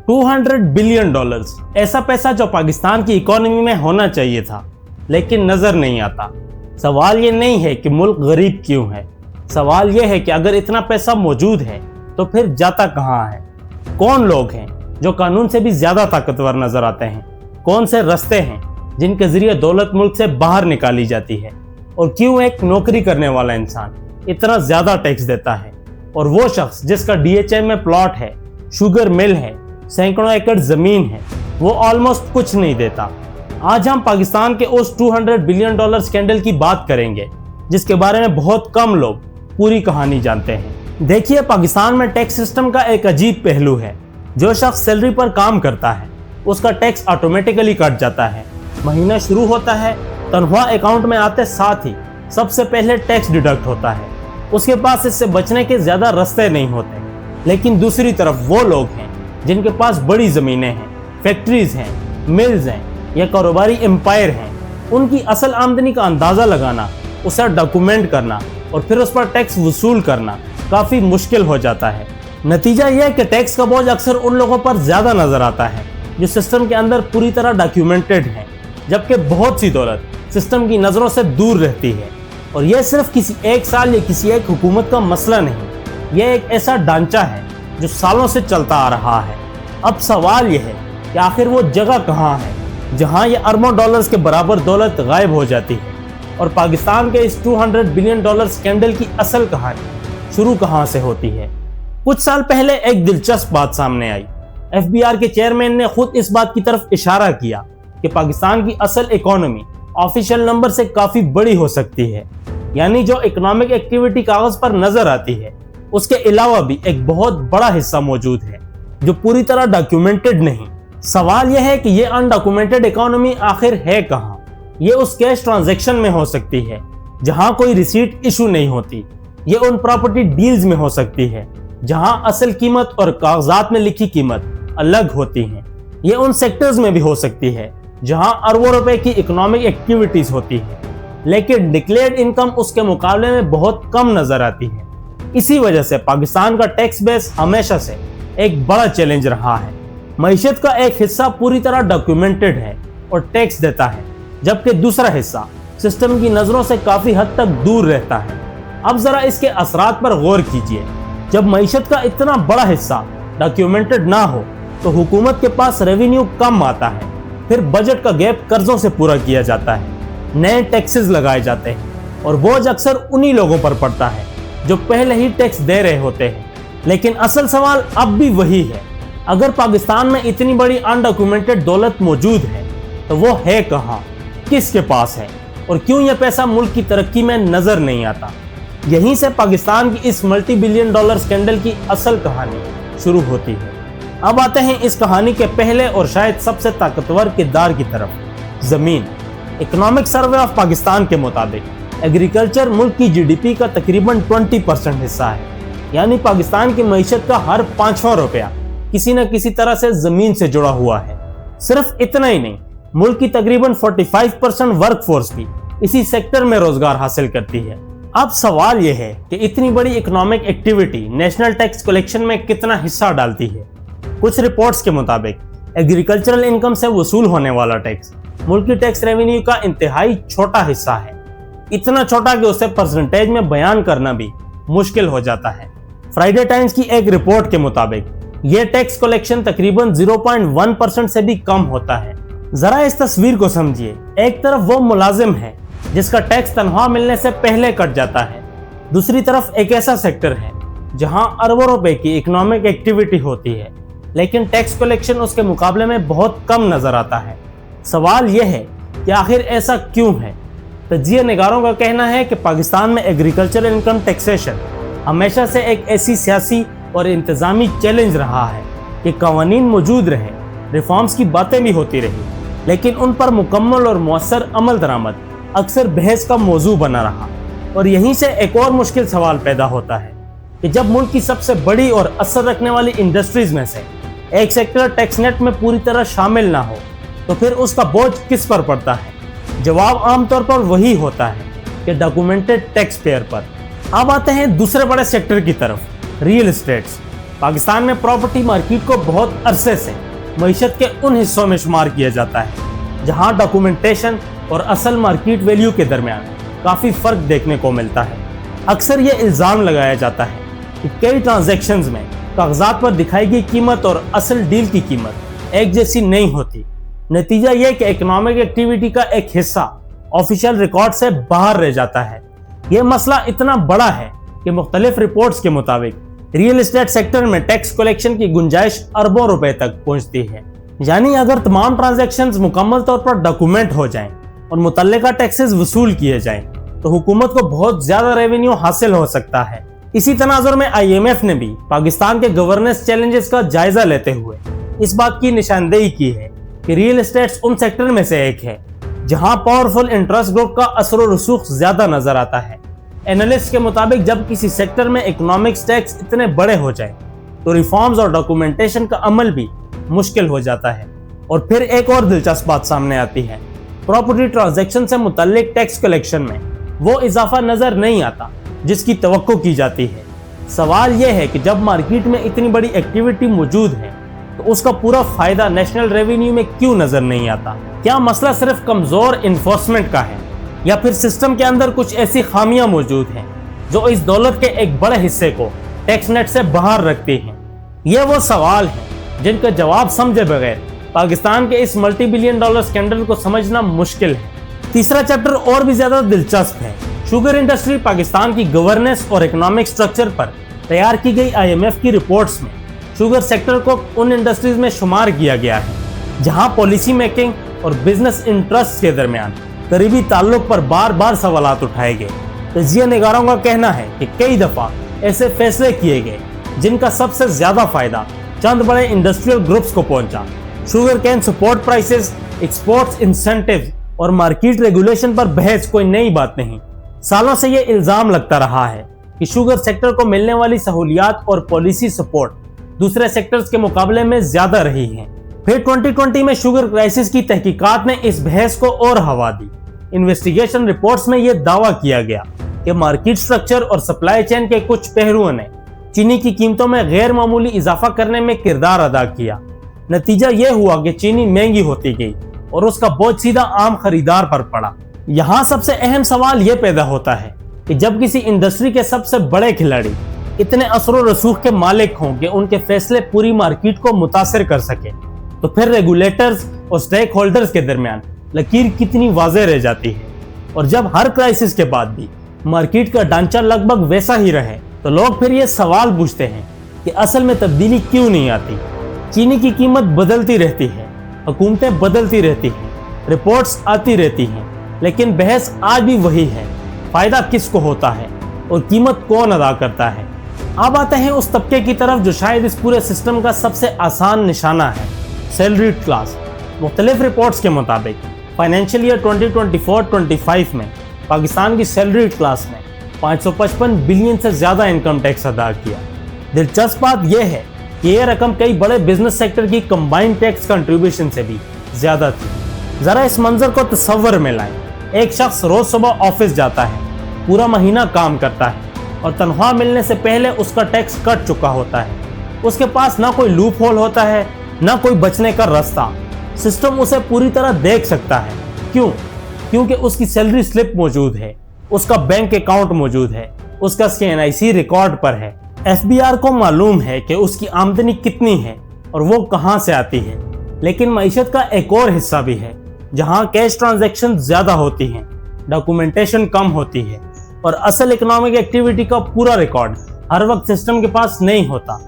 $200 billion, ऐसा पैसा जो पाकिस्तान की इकोनॉमी में होना चाहिए था, लेकिन नजर नहीं आता। सवाल ये नहीं है कि मुल्क गरीब क्यों है, सवाल ये है कि अगर इतना पैसा मौजूद है तो फिर जाता कहाँ है। कौन लोग हैं जो कानून से भी ज्यादा ताकतवर नजर आते हैं, कौन से रास्ते हैं जिनके जरिए दौलत मुल्क से बाहर निकाली जाती है, और क्यों एक नौकरी करने वाला इंसान इतना ज्यादा टैक्स देता है, और वो शख्स जिसका DHA में प्लॉट है, शुगर मिल है, सैकड़ों एकड़ जमीन है, वो ऑलमोस्ट कुछ नहीं देता। आज हम पाकिस्तान के उस $200 बिलियन स्कैंडल की बात करेंगे जिसके बारे में बहुत कम लोग पूरी कहानी जानते हैं। देखिए, पाकिस्तान में टैक्स सिस्टम का एक अजीब पहलू है। जो शख्स सैलरी पर काम करता है उसका टैक्स ऑटोमेटिकली कट जाता है। महीना शुरू होता है, तनख्वाह अकाउंट में आते साथ ही सबसे पहले टैक्स डिडक्ट होता है। उसके पास इससे बचने के ज्यादा रास्ते नहीं होते। लेकिन दूसरी तरफ वो लोग हैं जिनके पास बड़ी ज़मीनें हैं, फैक्ट्रीज हैं, मिल्स हैं या कारोबारी एम्पायर हैं। उनकी असल आमदनी का अंदाज़ा लगाना, उसे डॉक्यूमेंट करना और फिर उस पर टैक्स वसूल करना काफ़ी मुश्किल हो जाता है। नतीजा यह है कि टैक्स का बोझ अक्सर उन लोगों पर ज़्यादा नज़र आता है जो सिस्टम के अंदर पूरी तरह डॉक्यूमेंटेड हैं, जबकि बहुत सी दौलत सिस्टम की नज़रों से दूर रहती है। और यह सिर्फ किसी एक साल या किसी एक हुकूमत का मसला नहीं, यह एक ऐसा ढांचा है जो सालों से चलता आ रहा है। अब सवाल यह है कि आखिर वो जगह कहाँ है जहाँ ये अरबों डॉलर्स के बराबर दौलत गायब हो जाती है, और पाकिस्तान के इस $200 बिलियन स्कैंडल की असल कहानी शुरू कहाँ से होती है। कुछ साल पहले एक दिलचस्प बात सामने आई। FBI के चेयरमैन ने खुद इस बात की तरफ इशारा किया कि पाकिस्तान की असल इकोनॉमी ऑफिशियल नंबर से काफ़ी बड़ी हो सकती है, यानी जो इकोनॉमिक एक्टिविटी कागज पर नजर आती है उसके अलावा भी एक बहुत बड़ा हिस्सा मौजूद है जो पूरी तरह डॉक्यूमेंटेड नहीं। सवाल यह है कि ये अनडॉक्यूमेंटेड इकोनॉमी आखिर है कहाँ। ये उस कैश ट्रांजैक्शन में हो सकती है जहाँ कोई रिसीट इशू नहीं होती। ये उन प्रॉपर्टी डील्स में हो सकती है जहाँ असल कीमत और कागजात में लिखी कीमत अलग होती हैं। ये उन सेक्टर्स में भी हो सकती है जहाँ अरबों रुपए की इकोनॉमिक एक्टिविटीज होती है, लेकिन डिक्लेयर्ड इनकम उसके मुकाबले में बहुत कम नजर आती है। इसी वजह से पाकिस्तान का टैक्स बेस हमेशा से एक बड़ा चैलेंज रहा है। मईशत का एक हिस्सा पूरी तरह डॉक्यूमेंटेड है और टैक्स देता है, जबकि दूसरा हिस्सा सिस्टम की नजरों से काफी हद तक दूर रहता है। अब जरा इसके असरात पर गौर कीजिए। जब मईशत का इतना बड़ा हिस्सा डॉक्यूमेंटेड ना हो तो हुकूमत के पास रेवेन्यू कम आता है, फिर बजट का गैप कर्जों से पूरा किया जाता है, नए टैक्सेस लगाए जाते हैं और बोझ अक्सर उन्हीं लोगों पर पड़ता है जो पहले ही टैक्स दे रहे होते हैं। लेकिन असल सवाल अब भी वही है, अगर पाकिस्तान में इतनी बड़ी अनडॉक्यूमेंटेड दौलत मौजूद है तो वो है कहाँ, किसके पास है, और क्यों यह पैसा मुल्क की तरक्की में नजर नहीं आता। यहीं से पाकिस्तान की इस मल्टी बिलियन डॉलर स्कैंडल की असल कहानी शुरू होती है। अब आते हैं इस कहानी के पहले और शायद सबसे ताकतवर किरदार की तरफ, जमीन। इकोनॉमिक सर्वे ऑफ पाकिस्तान के मुताबिक एग्रीकल्चर मुल्क की GDP का तकरीबन 20% हिस्सा है, यानी पाकिस्तान की मईशत का हर 5वां रुपया किसी न किसी तरह से जमीन से जुड़ा हुआ है। सिर्फ इतना ही नहीं, मुल्क की तकरीबन 45% वर्कफोर्स भी इसी सेक्टर में रोजगार हासिल करती है। अब सवाल यह है कि इतनी बड़ी economic activity national tax collection में कितना हिस्सा डालती है। कुछ रिपोर्ट्स के मुताबिक एग्रीकल्चरल इनकम से वसूल होने वाला टैक्स मुल्क की टैक्स रेवेन्यू का इंतहाई छोटा हिस्सा है, इतना छोटा कि उसे परसेंटेज में बयान करना भी मुश्किल हो जाता है। फ्राइडे टाइम्स की एक रिपोर्ट के मुताबिक यह टैक्स कलेक्शन तकरीबन 0.1% से भी कम होता है। जरा इस तस्वीर को समझिए। एक तरफ वो मुलाजिम है जिसका टैक्स तनख्वाह मिलने से पहले कट जाता है, दूसरी तरफ एक ऐसा सेक्टर है जहां अरबों रुपए की इकोनॉमिक एक्टिविटी होती है, लेकिन टैक्स कलेक्शन उसके मुकाबले में बहुत कम नजर आता है। सवाल यह है कि आखिर ऐसा क्यों है। तज्जिया निगारों का कहना है कि पाकिस्तान में एग्रीकल्चर इनकम टैक्सेशन हमेशा से एक ऐसी सियासी और इंतजामी चैलेंज रहा है कि कवानीन मौजूद रहे, रिफॉर्म्स की बातें भी होती रही, लेकिन उन पर मुकम्मल और मौसर अमल दरामद अक्सर बहस का मौजू बना रहा। और यहीं से एक और मुश्किल सवाल पैदा होता है कि जब मुल्क की सबसे बड़ी और असर रखने वाली इंडस्ट्रीज में से एक सेक्टर टैक्स नेट में पूरी तरह शामिल ना हो तो फिर उसका बोझ किस पर पड़ता है। जवाब आमतौर पर वही होता है कि डॉक्यूमेंटेड टैक्स पेयर पर। अब आते हैं दूसरे बड़े सेक्टर की तरफ, रियल एस्टेट्स। पाकिस्तान में प्रॉपर्टी मार्केट को बहुत अरसे से मईशत के उन हिस्सों में शुमार किया जाता है जहां डॉक्यूमेंटेशन और असल मार्केट वैल्यू के दरमियान काफ़ी फ़र्क देखने को मिलता है। अक्सर ये इल्ज़ाम लगाया जाता है कि कई ट्रांजैक्शंस में कागजात पर दिखाई गई कीमत और असल डील की कीमत एक जैसी नहीं होती। नतीजा यह कि इकोनॉमिक एक्टिविटी का एक हिस्सा ऑफिशियल रिकॉर्ड से बाहर रह जाता है। यह मसला इतना बड़ा है कि मुख्तलिफ रिपोर्ट्स के मुताबिक रियल एस्टेट सेक्टर में टैक्स कलेक्शन की गुंजाइश अरबों रुपए तक पहुंचती है। यानी अगर तमाम ट्रांजैक्शंस मुकम्मल तौर पर डॉक्यूमेंट हो जाएं और मुतल्लिका टैक्सेस वसूल किए जाएं तो हुकूमत को बहुत ज्यादा रेवेन्यू हासिल हो सकता है। इसी तनाजुर में IMF ने भी पाकिस्तान के गवर्नेंस चैलेंजेस का जायजा लेते हुए इस बात की निशानदेही की है कि रियल एस्टेट उन सेक्टर में से एक है जहां पावरफुल इंटरेस्ट ग्रुप का असर और रसूख ज्यादा नजर आता है। एनालिस्ट के मुताबिक जब किसी सेक्टर में इकोनॉमिक्स टैक्स इतने बड़े हो जाए तो रिफॉर्म्स और डॉक्यूमेंटेशन का अमल भी मुश्किल हो जाता है। और फिर एक और दिलचस्प बात सामने आती है, प्रॉपर्टी ट्रांजैक्शन से मुतल्लिक टैक्स कलेक्शन में वो इजाफा नजर नहीं आता जिसकी तवक्को की जाती है। सवाल यह है कि जब मार्केट में इतनी बड़ी एक्टिविटी मौजूद है तो उसका पूरा फायदा नेशनल रेवेन्यू में क्यों नजर नहीं आता? क्या मसला सिर्फ कमजोर इन्फोर्समेंट का है या फिर सिस्टम के अंदर कुछ ऐसी खामियां मौजूद हैं जो इस दौलत के एक बड़े हिस्से को टैक्स नेट से बाहर रखती हैं? ये वो सवाल हैं जिनका जवाब समझे बगैर पाकिस्तान के इस मल्टी बिलियन डॉलर स्कैंडल को समझना मुश्किल है। तीसरा चैप्टर और भी ज्यादा दिलचस्प है। शुगर इंडस्ट्री पाकिस्तान की गवर्नेंस और इकोनॉमिक स्ट्रक्चर पर तैयार की गई IMF की रिपोर्ट्स में शुगर सेक्टर को उन इंडस्ट्रीज में शुमार किया गया है जहां पॉलिसी मेकिंग और बिजनेस इंटरेस्ट के दरमियान करीबी ताल्लुक पर बार बार सवालात उठाए गए। तजिया निगारों का कहना है कि कई दफा ऐसे फैसले किए गए जिनका सबसे ज्यादा फायदा चंद बड़े इंडस्ट्रियल ग्रुप्स को पहुंचा। Sugar cane support prices, exports incentives और मार्केट रेगुलेशन पर बहस कोई नई बात नहीं। सालों से यह इल्जाम लगता रहा है कि शुगर सेक्टर को मिलने वाली सहूलियात और पॉलिसी सपोर्ट दूसरे सेक्टर्स के मुकाबले में ज्यादा रही है। फिर 2020 में शुगर क्राइसिस की तहकीकात ने इस बहस को और हवा दी। इन्वेस्टिगेशन रिपोर्ट्स में यह दावा किया गया कि मार्केट स्ट्रक्चर और सप्लाई चेन के कुछ पहलुओं ने चीनी की कीमतों में गैर मामूली इजाफा करने में किरदार अदा किया। नतीजा यह हुआ कि चीनी महंगी होती गई और उसका बोझ सीधा आम खरीदार पर पड़ा। यहाँ सबसे अहम सवाल यह पैदा होता है कि जब किसी इंडस्ट्री के सबसे बड़े खिलाड़ी इतने असर और रसूख के मालिक हों कि उनके फैसले पूरी मार्केट को मुतासिर कर सके तो फिर रेगुलेटर्स और स्टेक होल्डर्स के दरमियान लकीर कितनी वाज़ेह रह जाती है। और जब हर क्राइसिस के बाद भी मार्केट का ढांचा लगभग वैसा ही रहे तो लोग फिर ये सवाल पूछते हैं कि असल में तब्दीली क्यों नहीं आती। चीनी की कीमत बदलती रहती है, हुकूमतें बदलती रहती हैं, रिपोर्ट्स आती रहती हैं, लेकिन बहस आज भी वही है, फायदा किसको होता है और कीमत कौन अदा करता है। अब आते हैं उस तबके की तरफ जो शायद इस पूरे सिस्टम का सबसे आसान निशाना है, सैलरीड क्लास। मुख्तलिफ रिपोर्ट्स के मुताबिक फाइनेंशियल ईयर 2024-25 में पाकिस्तान की सैलरीड क्लास ने 555 बिलियन से ज़्यादा इनकम टैक्स अदा किया। दिलचस्प बात यह है कि यह रकम कई बड़े बिजनेस सेक्टर की कंबाइंड टैक्स कंट्रीब्यूशन से भी ज़्यादा थी। ज़रा इस मंजर को तस्वर में लाएं। एक शख्स रोज़ सुबह ऑफिस जाता है, पूरा महीना काम करता है और तनख्वाह मिलने से पहले उसका टैक्स कट चुका होता है। उसके पास ना कोई लूप होल होता है, ना कोई बचने का रास्ता। सिस्टम उसे पूरी तरह देख सकता है। क्यों? क्योंकि उसकी सैलरी स्लिप मौजूद है, उसका बैंक अकाउंट मौजूद है, उसका NIC रिकॉर्ड पर है। FBR को मालूम है कि उसकी आमदनी कितनी है और वो कहां से आती है। लेकिन मईशत का एक और हिस्सा भी है जहां कैश ट्रांजैक्शन ज्यादा होती हैं, डॉक्यूमेंटेशन कम होती है और असल इकोनॉमिक एक्टिविटी का पूरा रिकॉर्ड हर वक्त सिस्टम के पास नहीं होता।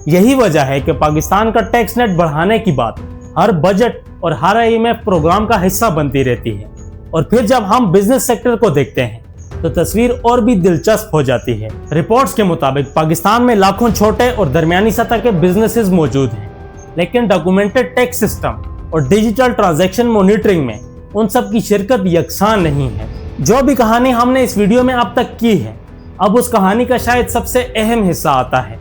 यही वजह है कि पाकिस्तान का टैक्स नेट बढ़ाने की बात हर बजट और हर IMF प्रोग्राम का हिस्सा बनती रहती है। और फिर जब हम बिजनेस सेक्टर को देखते हैं तो तस्वीर और भी दिलचस्प हो जाती है। रिपोर्ट्स के मुताबिक पाकिस्तान में लाखों छोटे और दरमियानी सतह के बिजनेसेस मौजूद हैं, लेकिन डॉक्यूमेंटेड टैक्स सिस्टम और डिजिटल ट्रांजैक्शन मॉनिटरिंग में उन सब की शिरकत यकसान नहीं है। जो भी कहानी हमने इस वीडियो में अब तक की है, अब उस कहानी का शायद सबसे अहम हिस्सा आता है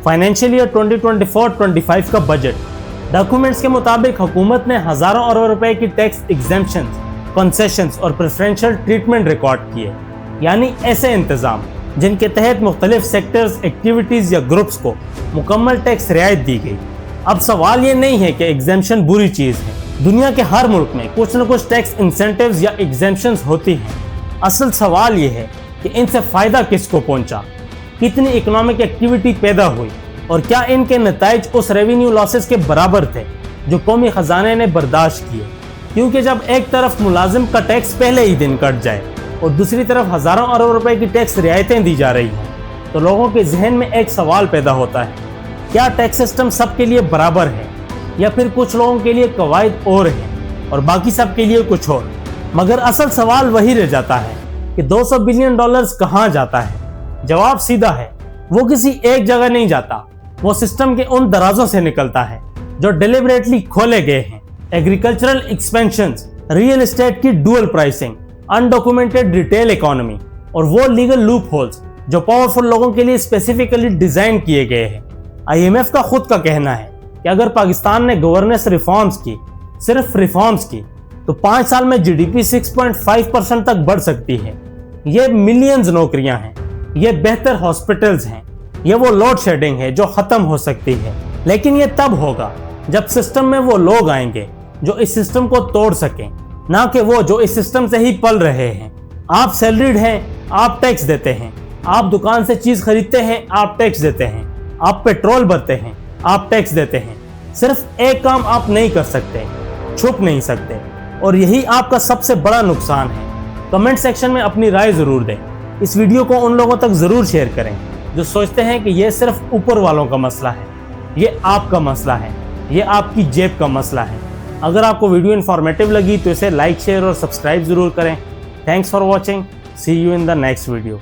फाइनेंशियल ईयर 2024-25 का बजट। डॉक्यूमेंट्स के मुताबिक हुकूमत ने हजारों अरब रुपए की टैक्स एग्जेम्पशंस, कंसेशंस और प्रेफरेंशियल ट्रीटमेंट रिकॉर्ड किए। यानी ऐसे इंतजाम जिन के तहत मुख्तलिफ सेक्टर्स, एक्टिविटीज़ या ग्रुप्स को मुकम्मल टैक्स रियायत दी गई। अब सवाल ये नहीं है कि एग्जेम्पशन बुरी चीज़ है। दुनिया के हर मुल्क में कुछ न कुछ टैक्स इंसेंटिव्स या एग्जेम्पशंस होती हैं। असल सवाल ये है कि इनसे फ़ायदा किसको पहुंचा, कितनी इकोनॉमिक एक्टिविटी पैदा हुई और क्या इनके नताइज उस रेवेन्यू लॉसेस के बराबर थे जो कौमी ख़जाने ने बर्दाश्त किए। क्योंकि जब एक तरफ मुलाजिम का टैक्स पहले ही दिन कट जाए और दूसरी तरफ हज़ारों अरब रुपए की टैक्स रियायतें दी जा रही हैं, तो लोगों के जहन में एक सवाल पैदा होता है, क्या टैक्स सिस्टम सबके लिए बराबर है या फिर कुछ लोगों के लिए कवायद और हैं और बाकी सब के लिए कुछ और। मगर असल सवाल वही रह जाता है कि 200 बिलियन डॉलर्स कहाँ जाता है। जवाब सीधा है, वो किसी एक जगह नहीं जाता, वो सिस्टम के उन दराजों से निकलता है जो डिलिबरेटली खोले गए हैं। एग्रीकल्चरल एक्सपेंशंस, रियल एस्टेट की dual pricing, undocumented retail economy और वो लीगल लूप होल्स जो पावरफुल लोगों के लिए स्पेसिफिकली डिजाइन किए गए हैं। IMF का खुद का कहना है कि अगर पाकिस्तान ने गवर्नेंस रिफॉर्म्स की, सिर्फ रिफॉर्म्स की, तो 5 साल में GDP 6.5% तक बढ़ सकती है। ये मिलियंस नौकरियां हैं, ये बेहतर हॉस्पिटल्स हैं, ये वो लोड शेडिंग है जो खत्म हो सकती है। लेकिन ये तब होगा जब सिस्टम में वो लोग आएंगे जो इस सिस्टम को तोड़ सकें, ना कि वो जो इस सिस्टम से ही पल रहे हैं। आप सैलरीड हैं, आप टैक्स देते हैं। आप दुकान से चीज खरीदते हैं, आप टैक्स देते हैं। आप पेट्रोल भरते हैं, आप टैक्स देते हैं। सिर्फ एक काम आप नहीं कर सकते, छुप नहीं सकते, और यही आपका सबसे बड़ा नुकसान है। कमेंट सेक्शन में अपनी राय जरूर दें। इस वीडियो को उन लोगों तक जरूर शेयर करें जो सोचते हैं कि यह सिर्फ ऊपर वालों का मसला है। ये आपका मसला है, ये आपकी जेब का मसला है। अगर आपको वीडियो इन्फॉर्मेटिव लगी तो इसे लाइक, शेयर और सब्सक्राइब जरूर करें। Thanks for watching. See you in the next video.